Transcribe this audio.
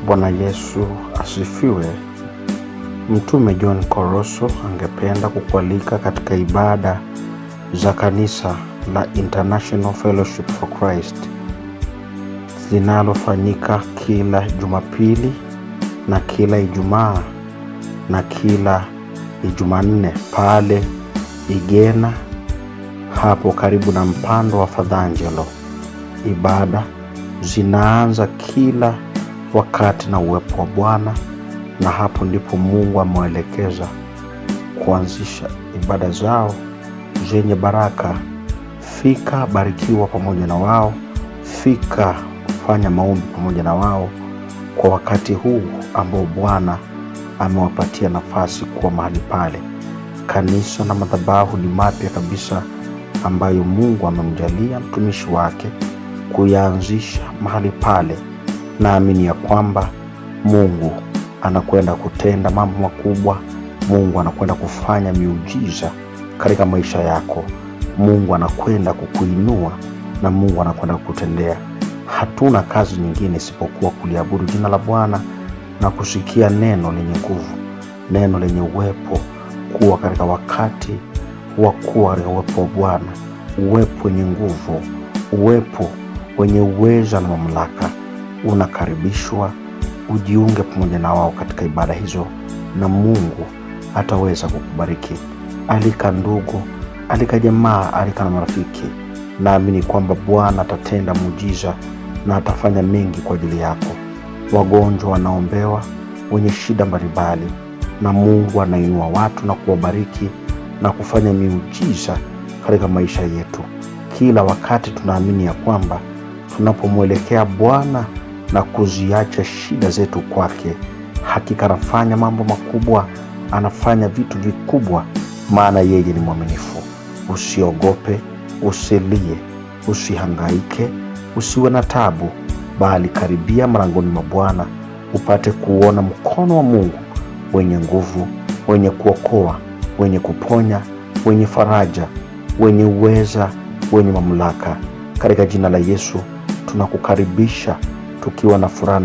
Bwana Yesu asifiwe. Mtume John Koroso angependa kukualika katika ibada za kanisa la International Fellowship for Christ zinalofanyika kila Jumapili na kila Ijumaa na kila Jumanne pale Igena, hapo karibu na mpando wa Fadhangelo. Ibada zinaanza kila wakati na uwepo wa Bwana, na hapo ndipo Mungu amewaelekeza kuanzisha ibada zao zenye baraka. Fika, barikiwa pamoja na wao. Fika, fanya maombi pamoja na wao kwa wakati huu ambao Bwana amewapatia nafasi kuwa mahali pale. Kanisa na madhabahu ni mapya kabisa ambayo Mungu amemjalia mtumishi wake kuyaanzisha mahali pale. Naamini ya kwamba Mungu anakwenda kutenda mambo makubwa. Mungu anakwenda kufanya miujiza katika maisha yako. Mungu anakwenda kukuinua na Mungu anakwenda kukutendea. Hatuna kazi nyingine isipokuwa kuliabudu jina la Bwana na kusikia neno lenye nguvu, neno lenye uwepo, kuwa katika wakati wa kuwa katika uwepo wa Bwana, uwepo wenye nguvu, uwepo wenye uweza na mamlaka. Unakaribishwa ujiunge pamoja na wao katika ibada hizo, na Mungu ataweza kukubariki. Alika ndugu, alika jamaa, alika na marafiki. Naamini kwamba Bwana atatenda muujiza na atafanya mengi kwa ajili yako. Wagonjwa wanaombewa, wenye shida mbalimbali, na Mungu anainua watu na kuwabariki na kufanya miujiza katika maisha yetu. Kila wakati tunaamini ya kwamba tunapomwelekea Bwana na kuziacha shida zetu kwake, hakika anafanya mambo makubwa, anafanya vitu vikubwa, maana yeye ni mwaminifu. Usiogope, usilie, usihangaike, usiwe na tabu, bali karibia mlangoni mwa Bwana upate kuona mkono wa Mungu wenye nguvu, wenye kuokoa, wenye kuponya, wenye faraja, wenye uweza, wenye mamlaka. Katika jina la Yesu tunakukaribisha tukiwa na furaha.